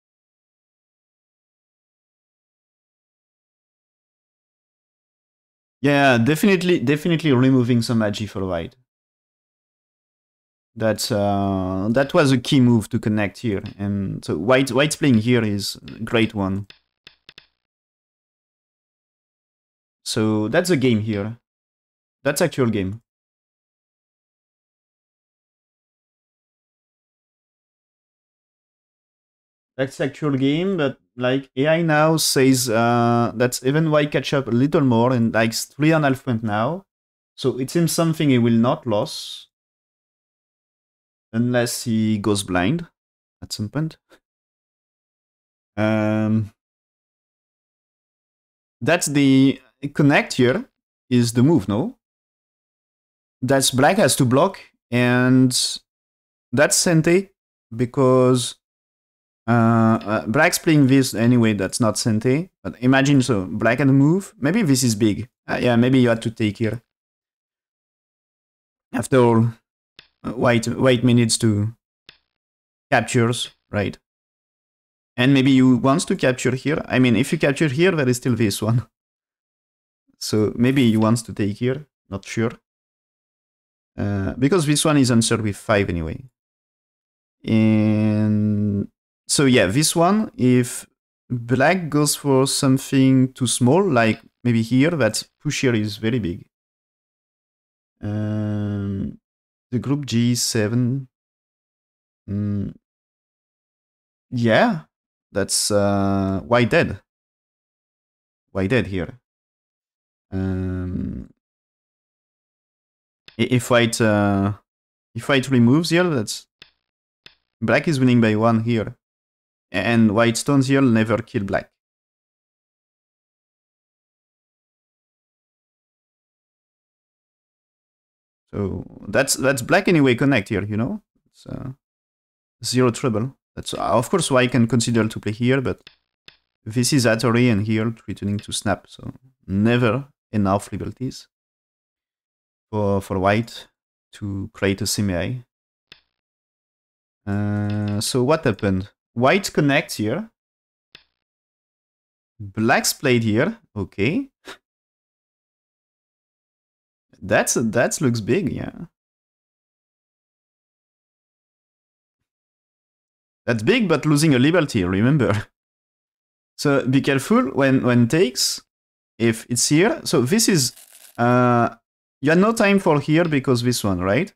A: Yeah, definitely removing some agi for white. That was a key move to connect here, and so white's playing here is a great one. So that's a game here. That's actual game. That's actual game, but like AI now says that even white catch up a little more and like 3.5 points now. So it seems something he will not lose. Unless he goes blind at some point. That's the connect here is the move, no? That's black has to block, and that's Sente because black's playing this anyway. That's not Sente. But imagine so black had a move. Maybe this is big. Yeah, maybe you had to take here. After all, white needs to captures, right? And maybe you wants to capture here. I mean, if you capture here, there is still this one. So maybe you wants to take here. Not sure. Because this one is answered with 5 anyway. And so yeah, this one, if black goes for something too small, like maybe here, that push here is very big. The group G7. Yeah, that's white dead. White dead here. If white removes here, that's black is winning by 1 here, and white stones here never kill black. So that's black anyway connect here, you know? It's zero trouble. That's of course white can consider to play here, but this is Atari and here returning to snap, so never enough liberties for white to create a semi. So what happened? White connects here. Black's played here. Okay. That looks big, yeah. That's big, but losing a liberty, remember. So be careful when takes, if it's here. So this is, you had no time for here because this one, right?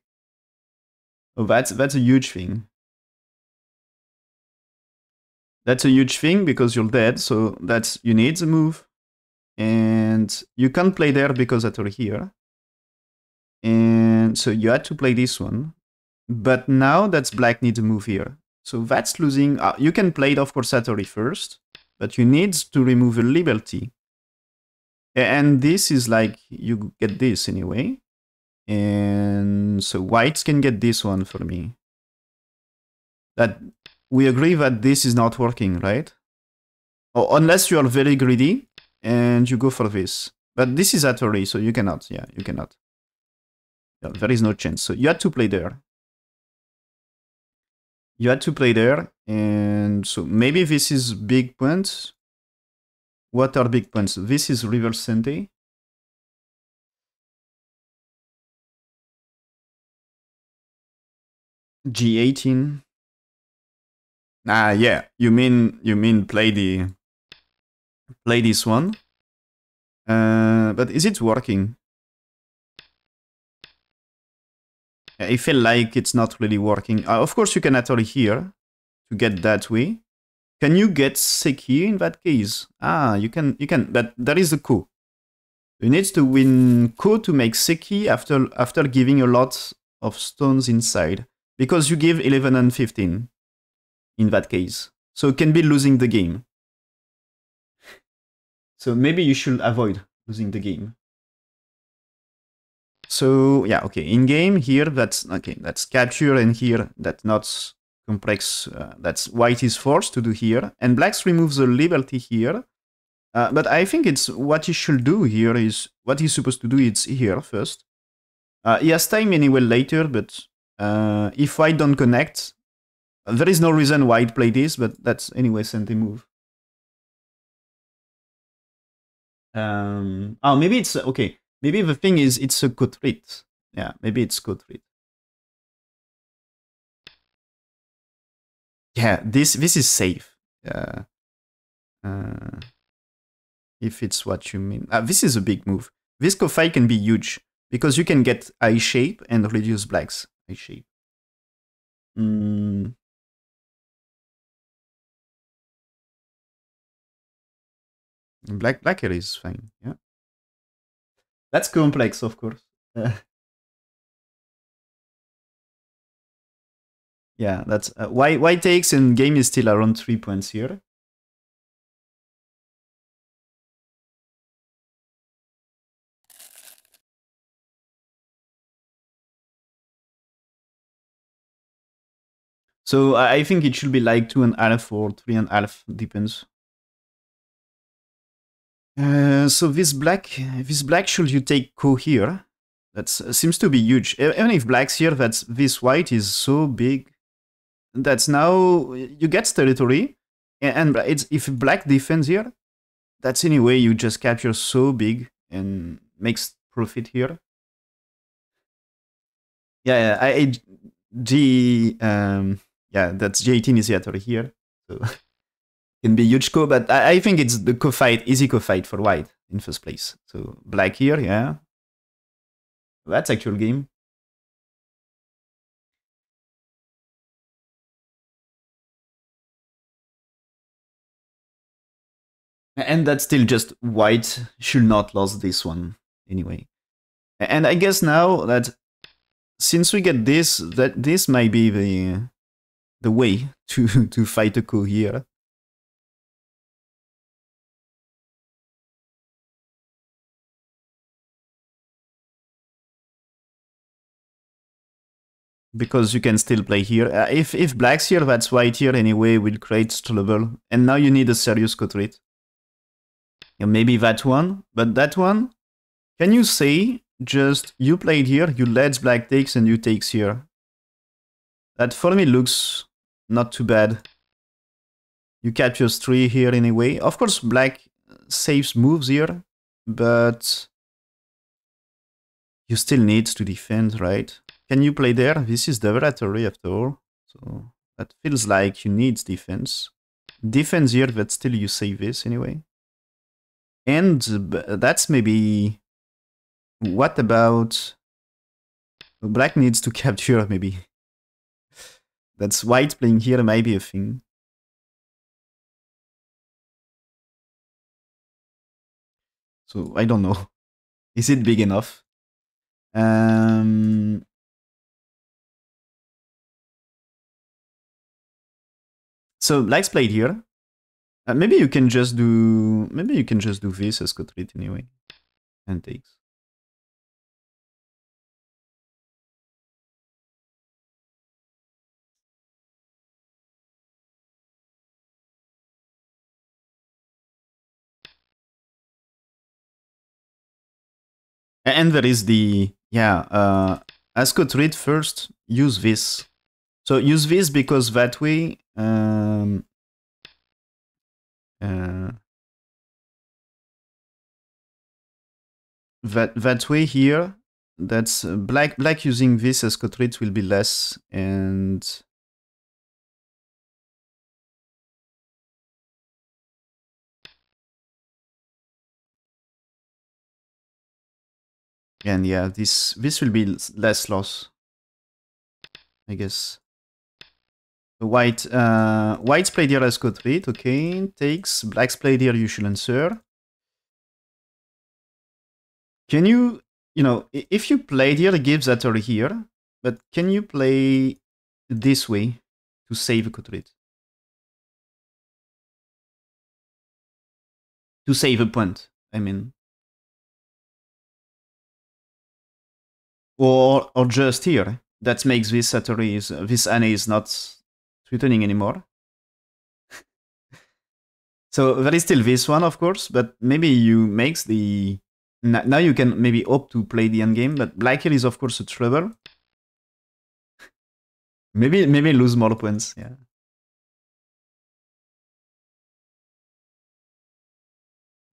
A: Oh, that's a huge thing. That's a huge thing because you're dead, so that's, you need the move. And you can't play there because that are here. And so you had to play this one. But now that's black needs a move here. So that's losing. You can play it, of course, Satori first, but you need to remove a liberty. And this is like, you get this anyway. And so whites can get this one for me. That we agree that this is not working, right? Or unless you are very greedy and you go for this. But this is Atari, so you cannot. Yeah, you cannot. Yeah, there is no chance. So you had to play there. You had to play there, and so maybe this is big points. What are big points? This is reverse Sente. G18. Yeah. You mean play this one? But is it working? I feel like it's not really working. Of course, you can Atari here to get that way. Can you get Seki in that case? You can, but there is a coup. You need to win coup to make Seki after giving a lot of stones inside. Because you give 11 and 15 in that case. So it can be losing the game. So maybe you should avoid losing the game. So yeah, okay, in game here, that's okay, that's capture, and here that's not complex, that's white is forced to do here, and blacks removes the liberty here. But I think it's what he should do here is what he's supposed to do. It's here first. He has time anyway later, but if white don't connect, there is no reason white play this, but that's anyway Sente move. Maybe it's okay. Maybe the thing is it's a good read. Yeah, maybe it's good read. Yeah, this is safe. If it's what you mean. This is a big move. This Ko-Fi can be huge because you can get eye shape and reduce blacks eye shape. Black here is fine. Yeah, that's complex, of course. Yeah, that's why takes and game is still around 3 points here. So I think it should be like 2.5 or 3.5, depends. So this black should you take Ko here? That seems to be huge. Even if black's here, that's this white is so big. That's now you get territory, and it's if black defends here, that's anyway you just capture so big and makes profit here. Yeah, yeah, that's J18 is territory here, so can be huge Ko, but I think it's the Ko fight, easy Ko fight for white in first place. So black here, yeah, that's actual game. And that's still just white should not lose this one anyway. And I guess now that since we get this, that this might be the way to fight a Ko here. because you can still play here. If black's here, that's white here anyway, will create trouble. And now you need a serious cut rate. Yeah, maybe that one, but that one, can you say just you played here, you lets black takes and you takes here? That for me looks not too bad. You captures 3 here anyway. Of course, black saves moves here, but you still need to defend, right? Can you play there? This is develatory after all, so that feels like you need defense. Defense here, but still you save this anyway. And that's maybe... What about... Black needs to capture, maybe. That's white playing here, maybe a thing. So, I don't know. Is it big enough? So, black's played here. Maybe you can just do... Maybe you can just do this as cut rate anyway. And takes. And there is the... Yeah, as cut rate first, use this. So use this because that way... that way here, that's black using this as cut rate will be less, and yeah, this will be less loss, I guess. White's played here as cut rate, okay, takes. Black's played here, you should answer. Can you know, if you played here, it gives that here, but can you play this way to save a cut rate? To save a point, I mean. Or just here. That makes this Satori this Anne is not returning anymore. So there is still this one, of course, but maybe you makes the... Now you can maybe opt to play the endgame, but black here is of course a trouble. maybe lose more points, yeah.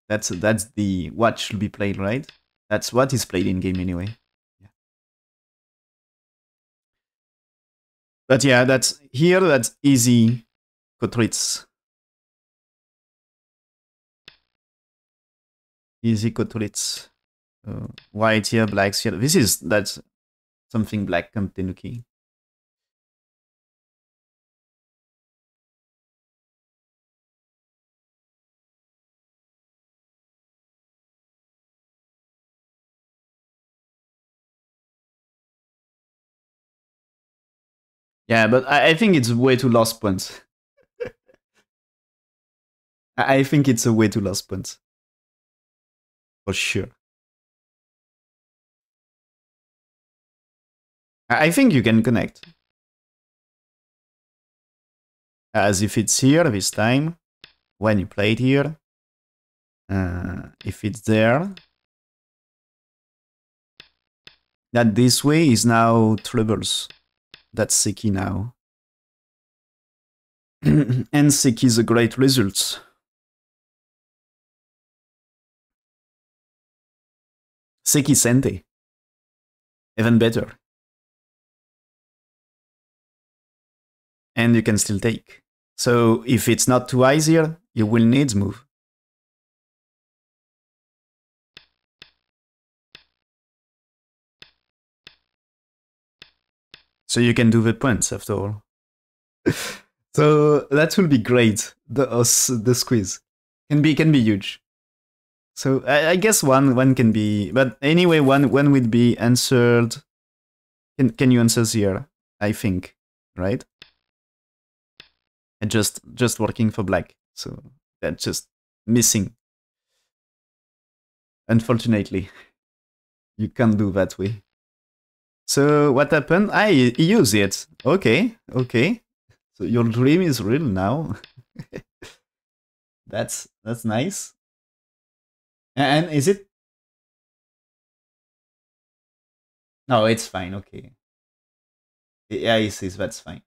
A: That's the what should be played, right? That's what is played in game anyway. Yeah. But yeah, that's easy cut rates. Easy cut rates. White here, blacks here. That's something black can tenuki. Yeah, but I think it's way too lost points. I think it's a way too lost points. For sure. I think you can connect. As if it's here this time, when you play it here. If it's there. That this way is now troubles. That's Seki now. And Seki is a great result. Seki Sente. Even better. And you can still take. So if it's not too easier, you will need move. So you can do the points after all. So that will be great. The squeeze can be huge. So I guess one can be, but anyway, one would be answered. Can you answer here? I think, right? And just working for black, so that's just missing. Unfortunately, you can't do that way. So what happened? I use it. Okay, okay. So your dream is real now. That's nice. And is it? No, it's fine. Okay. Yeah, he says that's fine.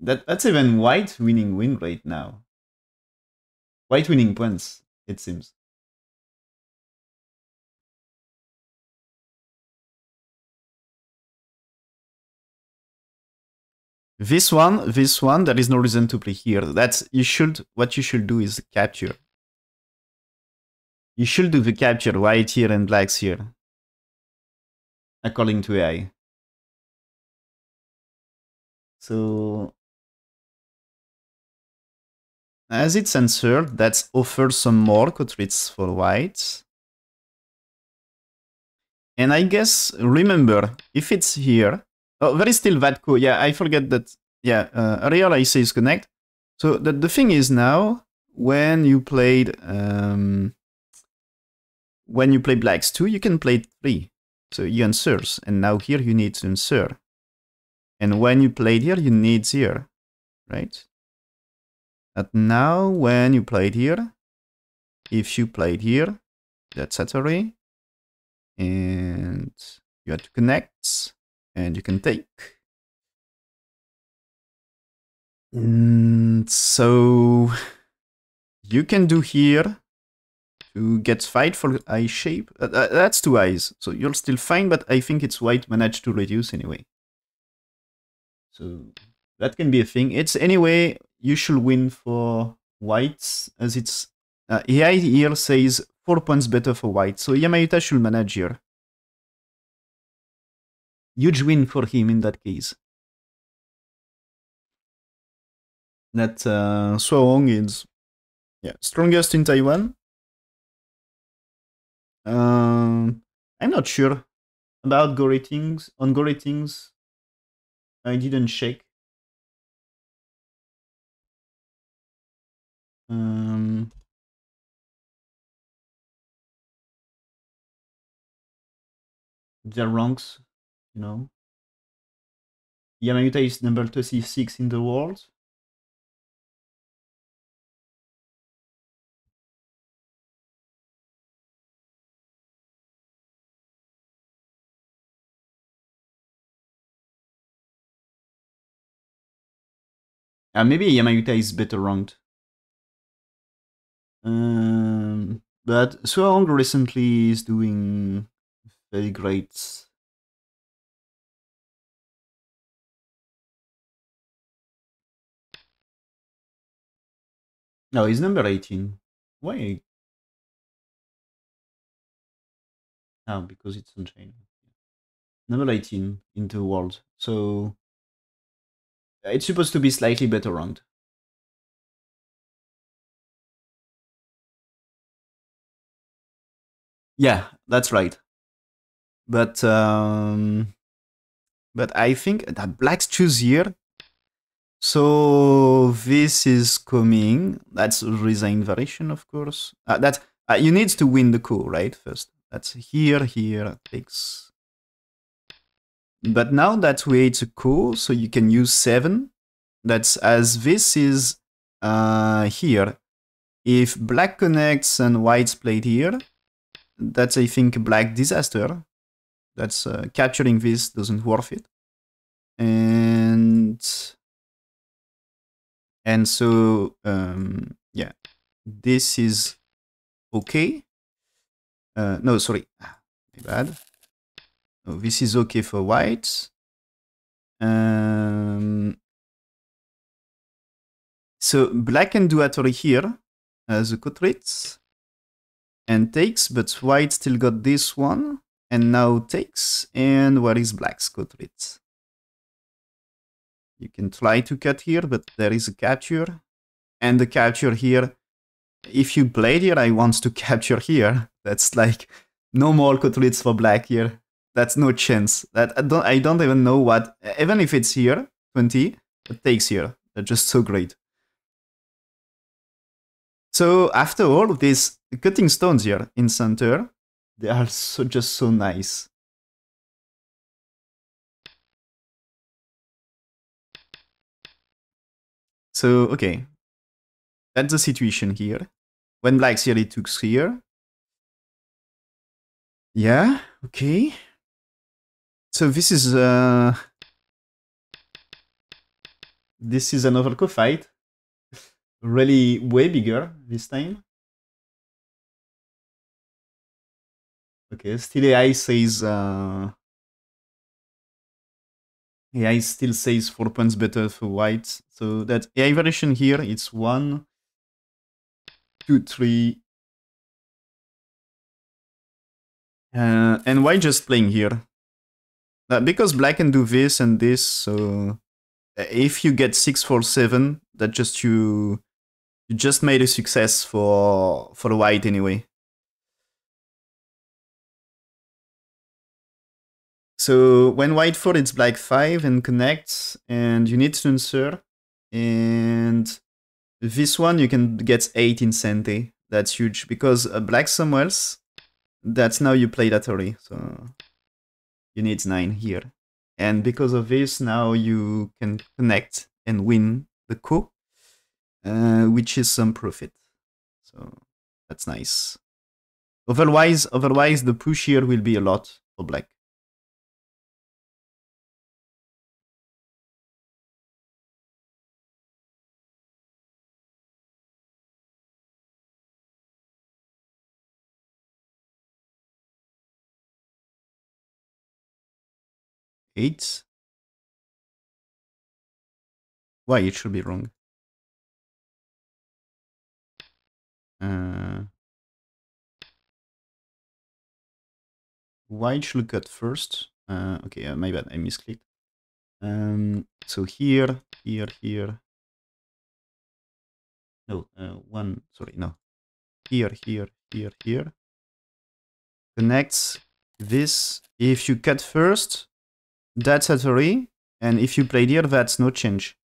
A: That's even white winning win rate now. White winning points, it seems. This one, there is no reason to play here. What you should do is capture. You should do the capture, white here and blacks here. According to AI. So, as it's answered, that's offer some more countries for white. And I guess, remember, if it's here, oh, there is still Vatco. Yeah, I forget that. Yeah, real I say is connect. So the thing is now, when you play blacks 2, you can play 3. So you answers, and now here you need to answer. And when you played here, you need 0, right? But now when you played here, if you played here, that's Saturday, and you have to connect, and you can take. So you can do here to get fight for eye shape. That's 2 eyes, so you're still fine, but I think it's white managed to reduce anyway. So that can be a thing. It's anyway, you should win for whites, as it's... AI here says 4 points better for white, so Yuta should manage here. Huge win for him in that case. That Haohong is strongest in Taiwan. I'm not sure about Go ratings. On Go ratings, I didn't check. Their ranks, you know. Yuta is number 36 in the world. Maybe Yuta is better ranked. But Haohong recently is doing very great. No, he's number 18. Why? Oh, because it's on chain. Number 18 in the world. So it's supposed to be slightly better ranked. Yeah, that's right. But I think that blacks choose here. So this is coming. That's resign variation, of course. That you need to win the coup, right? First, that's here takes. But now that we ate a coup, so you can use 7. That's as this is here. If black connects and white's played here, that's I think black disaster. That's capturing this doesn't worth it. And so yeah, this is okay. No, sorry, my bad. No, this is okay for white. So black can do Attori here as a Kotritz and takes, but white still got this one and now takes. And where is black's Kotritz? You can try to cut here, but there is a capture. And the capture here, if you played here, I want to capture here. That's like no more Kotritz for black here. That's no chance. That I don't even know what. Even if it's here, 20, it takes here. They're just so great. So after all, these cutting stones here in center, they are just so nice. So, okay. That's the situation here. When black's here, it took here. Yeah, okay. So this is another co-fight. Really way bigger this time. Okay, still AI says AI still says 4 points better for white. So that AI variation here, it's 1, 2, 3. And white just playing here. Because black can do this and this, so if you get 6, 4, 7, that just you just made a success for the white anyway. So when white 4, it's black 5 and connects, and you need to answer. And this one, you can get 8 in Sente. That's huge, because black somewhere else, that's now you play that early. So you need 9 here. And because of this, now you can connect and win the coup, which is some profit. So that's nice. Otherwise, the push here will be a lot for black. Eight. Why it should be wrong? White should cut first. Okay, my bad, I misclicked. So here. No, one, sorry, no. Here. Connects this. If you cut first, that's a 3. And if you played here, that's no change.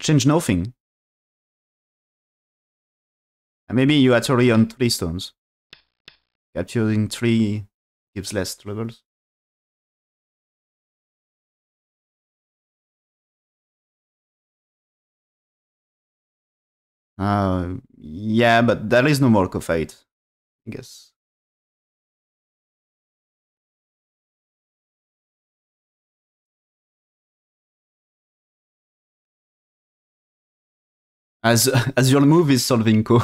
A: Change nothing. Maybe you had 3 on 3 stones. Capturing 3 gives less troubles. Yeah, but there is no more co-fight, I guess. As your move is solving co.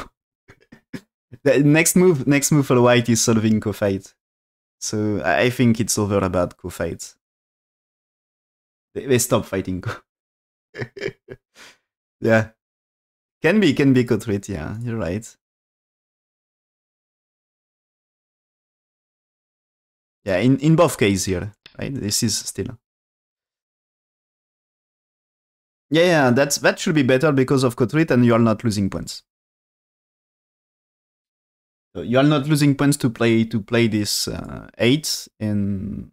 A: The next move for white is solving co-fight. So I think it's over about co-fights. They stop fighting co. Yeah. Can be co-threat, yeah, you're right. Yeah, in both cases here, right? This is still. Yeah, that should be better because of co-threat and you are not losing points. So you are not losing points to play this 8, and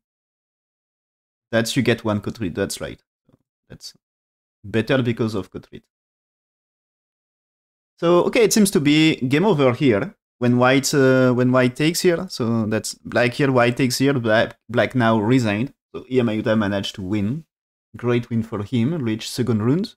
A: that's you get 1 co-threat. That's right. So that's better because of co-threat. So okay, it seems to be game over here when white takes here. So that's black here, white takes here. Black now resigned. So Iyama Yuta managed to win. Great win for him. Reached second round.